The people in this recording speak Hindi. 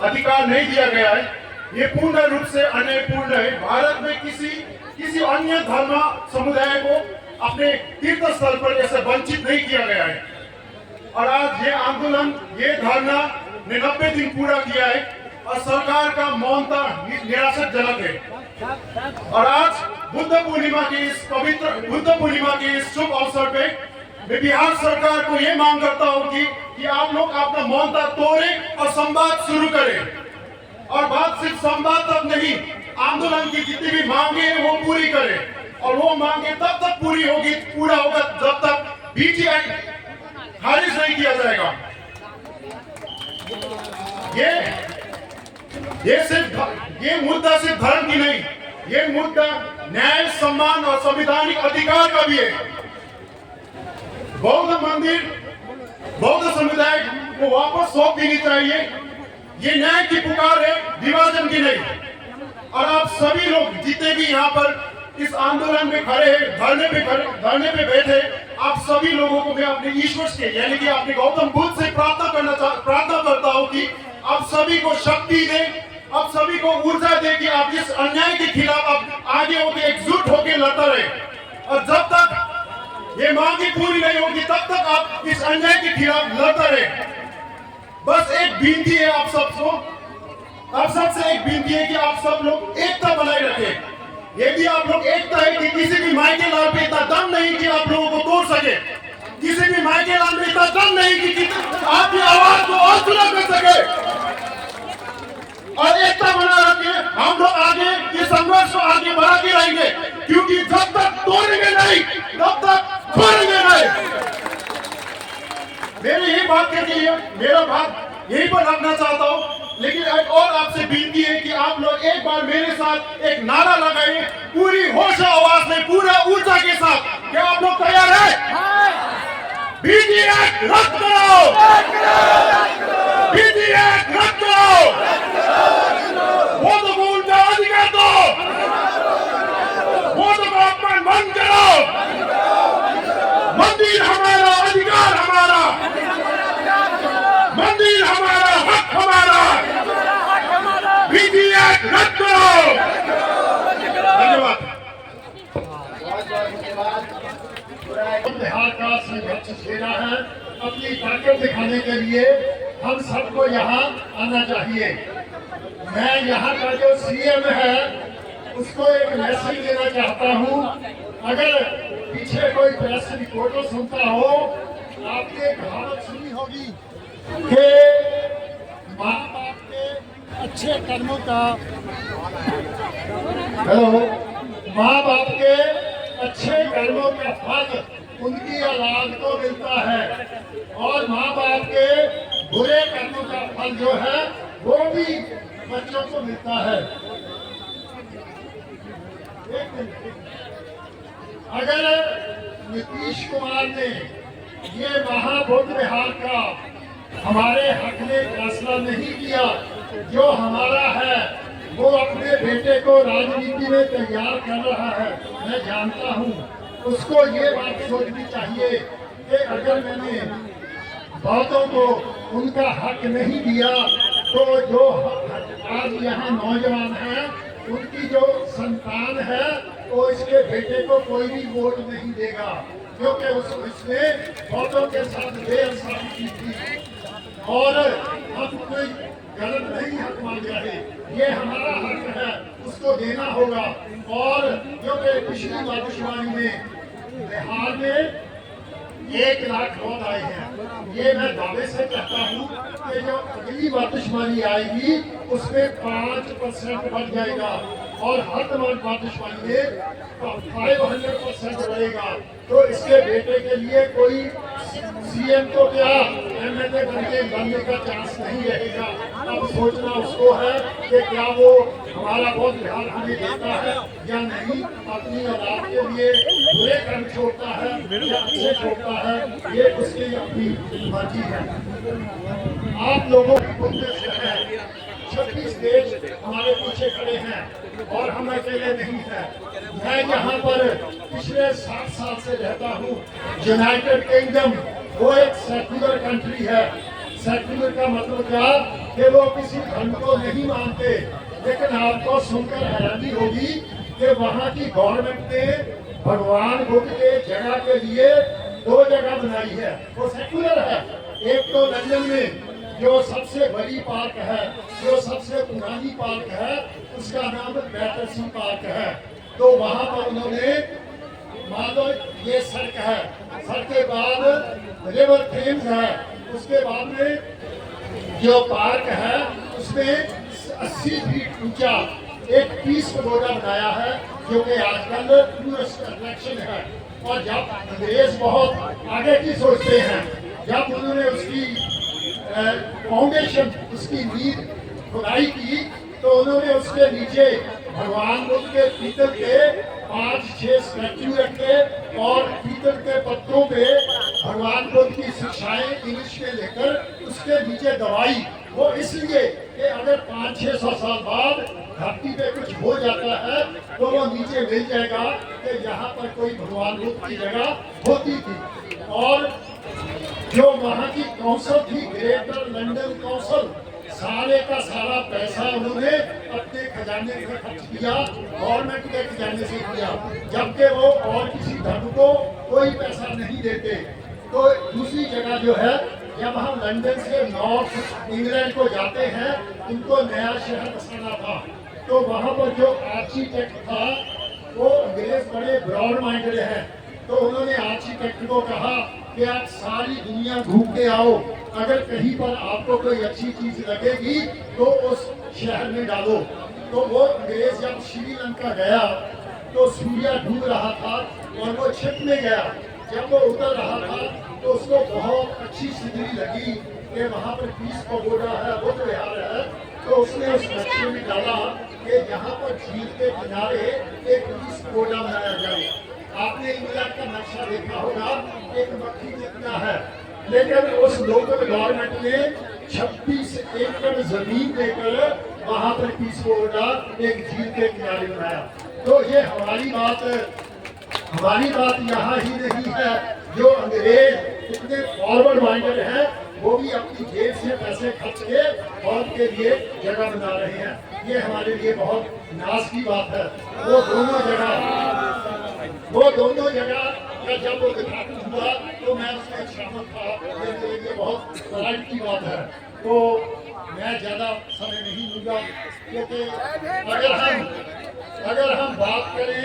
अधिकार नहीं दिया गया है, ये पूर्ण रूप से अन्यायपूर्ण है। भारत में किसी अन्य धर्म समुदाय को अपने तीर्थ स्थल पर ऐसे वंचित नहीं किया गया है। और आज ये आंदोलन, ये धरना ने 90 दिन पूरा किया है और सरकार का मौनता निराशाजनक है। और आज बुद्ध पूर्णिमा के इस शुभ अवसर पे मैं बिहार सरकार को ये मांग करता हूँ कि आप लोग अपना मौनता तोड़ें और संवाद शुरू करें। और बात सिर्फ संवाद तक नहीं, आंदोलन की जितनी भी मांगे हैं वो पूरी करें। और वो मांगे तब तक पूरा होगा जब तक बीटी एक्ट खारिज नहीं किया जाएगा। ये मुद्दा सिर्फ धर्म की नहीं, ये मुद्दा न्याय, सम्मान और संवैधानिक अधिकार का भी है। बौद्ध समुदाय को वापस सौंप देनी चाहिए। ये न्याय की पुकार है, विभाजन की नहीं। और आप सभी लोग जितने भी यहाँ पर इस आंदोलन में खड़े हैं, धरने पे बैठे, आप सभी लोगों को मैं अपने ईश्वर से यानी कि अपने गौतम बुद्ध से प्रार्थना करता हूँ कि आप सभी को शक्ति दे, आप सभी को ऊर्जा दे कि आप इस अन्याय के खिलाफ आप आगे होकर एकजुट होकर लड़ते रहे। और जब तक ये मांगे पूरी नहीं होगी तब तक आप इस अन्याय के खिलाफ लड़ते रहे। बस एक विनती है आप सबसे एक विनती है कि आप सब लोग एकता बनाए रखें। यदि आप लोग एकता है कि किसी भी मायके लाल पे इतना दम नहीं कि आप लोगों को तोड़ सके, किसी भी मायके लाल में इतना दम नहीं कि आपकी आवाज को और सुना कर सके। और एकता बना रखे, हम लोग आगे ये संघर्ष को आगे बढ़ाते रहेंगे, क्योंकि जब तक तोड़ेंगे नहीं तब तक छोड़ेंगे नहीं। मेरी यही बात करके मेरा बात यहीं पर रखना चाहता हूँ। लेकिन एक और आपसे विनती है कि आप लोग एक बार मेरे साथ एक नारा लगाइए, पूरी होश आवाज में, पूरा ऊर्जा के साथ। क्या आप लोग तैयार हैं? बीटी एक्ट रद्द करो! बीटी एक्ट रद्द करो! बौद्ध को उनका अधिकार दो! बौद्ध को अपमान बंद करो! मंदिर हमारा, अधिकार हमारा, मंदिर हमारा, हक हमारा। बीटी एक्ट रद्द करो! धन्यवाद। बिहार का संघर्ष सेना है, अपनी ताकत दिखाने के लिए हम सबको यहाँ आना चाहिए। मैं यहाँ का जो सीएम है उसको एक मैसेज देना चाहता हूँ। अगर पीछे कोई प्रेस रिपोर्टर सुनता हो, आपने कहावत सुनी होगी कि माँ बाप के अच्छे कर्मों का माँ बाप के अच्छे कर्मों का फल उनकी औलाद को मिलता है, और माँ बाप के बुरे कर्मों का फल जो है वो भी बच्चों को मिलता है। अगर नीतीश कुमार ने ये महाबौद्ध विहार का हमारे हक में फैसला नहीं किया जो हमारा है, वो अपने बेटे को राजनीति में तैयार कर रहा है, मैं जानता हूँ। उसको ये बात सोचनी चाहिए कि अगर मैंने बौद्धों को उनका हक नहीं दिया तो जो आज यहाँ नौजवान हैं उनकी जो संतान है वो इसके बेटे को कोई भी वोट नहीं देगा, क्योंकि उसने बौद्धों के साथ बेइंसाफी की थी। और हम कोई गलत नहीं हक मांग रहे, ये हमारा हक है, उसको देना होगा। और क्योंकि पिछली बारिशवाणी में बिहार में 1 लाख वोट आए हैं, ये मैं दावे से कहता हूँ कि जो अगली बारिशवाणी आएगी उसमें 5% बढ़ जाएगा और हर बारिशवाणी में 500% बढ़ेगा। तो इसके बेटे के लिए कोई सीएम तो क्या एमएलए बनने का चांस नहीं रहेगा। अब सोचना उसको है कि क्या वो हमारा बहुत बिहार हमें देता है या नहीं, अपनी औलाद के लिए बुरे कर्म छोड़ता है या अच्छे छोड़ता है, ये उसकी अपनी मर्जी है। आप लोगों की उद्देश्य है, 26 देश हमारे पीछे खड़े हैं और हम अकेले नहीं हैं। मैं यहाँ पर पिछले 7 साल से रहता हूँ। यूनाइटेड किंगडम वो एक सेक्युलर कंट्री है। सेक्युलर का मतलब क्या? कि वो किसी धर्म को नहीं मानते, लेकिन आपको सुनकर हैरानी होगी कि वहाँ की गवर्नमेंट ने भगवान बुद्ध के जगह के लिए 2 जगह बनाई है, वो सेक्युलर है। एक तो लंदन में जो सबसे बड़ी पार्क है, जो सबसे पुरानी पार्क है, उसका नाम बैटरसी पार्क है। तो वहाँ पर उन्होंने मान लो ये सड़क है, सड़क के बाद रिवर थेम्स है, उसके बाद में जो पार्क है उसमें 80 फीट ऊंचा एक पीस पगोडा बनाया है, जो कि आजकल टूरिस्ट अट्रैक्शन है। और जब अंग्रेज बहुत आगे की सोचते हैं, जब उन्होंने उसकी फाउंडेशन, उसकी नींव खुदाई की, तो उन्होंने उसके नीचे भगवान बुद्ध के पीतल के 5-6 स्टैच्यू रखे और पीतल के पत्थरों पे भगवान बुद्ध की शिक्षाएं इंग्लिश में लेकर उसके नीचे दवाई। वो इसलिए कि अगर 500-600 साल बाद धरती पे कुछ हो जाता है तो वो नीचे मिल जाएगा कि यहाँ पर कोई भगवान बुद्ध की जगह होती थी। और जो वहाँ की काउंसिल थी, ग्रेटर लंदन काउंसिल, सारे का सारा पैसा उन्होंने अपने खजाने से खर्च किया, गवर्नमेंट के खजाने से किया, जबकि वो और किसी धर्म को कोई पैसा नहीं देते। तो दूसरी जगह जो है, जब हम लंदन से नॉर्थ इंग्लैंड को जाते हैं, उनको नया शहर बसाना था, तो वहाँ पर जो आर्किटेक्ट था वो अंग्रेज बड़े ब्रॉड माइंडेड हैं। तो उन्होंने आर्किटेक्ट को कहा कि आप सारी दुनिया घूम के आओ, अगर कहीं पर आपको कोई अच्छी चीज लगेगी तो उस शहर में डालो। तो वो अंग्रेज जब श्रीलंका गया तो सूर्य डूब रहा था और वो छिप में गया। जब वो उतर रहा था तो उसको बहुत अच्छी सिनरी लगी कि वहाँ पर पीस पगोडा है, बुद्ध विहार है। तो उसने उस नक्शे में डाला कि यहाँ पर झील के किनारे एक पीस पगोडा बनाया जाए। आपने इंग्लैंड का नक्शा देखा होगा, एक मक्खी जितना है, लेकिन उस लोकल गवर्नमेंट ने 26 एकड़ जमीन देकर वहां पर पीस पगोडा एक झील के किनारे बनाया। तो ये हमारी बात यहाँ ही नहीं है। जो अंग्रेज इतने फॉरवर्ड माइंडेड हैं, वो भी अपनी जेब से पैसे खर्च के और के लिए जगह बना रहे हैं। ये हमारे लिए बहुत नाज की बात है। वो दोनों जगह का जब वो उद्घाटन हुआ तो मैं उसमें शामिल था। ये मेरे लिए बहुत प्राइड की बात है। तो मैं ज़्यादा समय नहीं लूँगा, क्योंकि अगर हम बात करें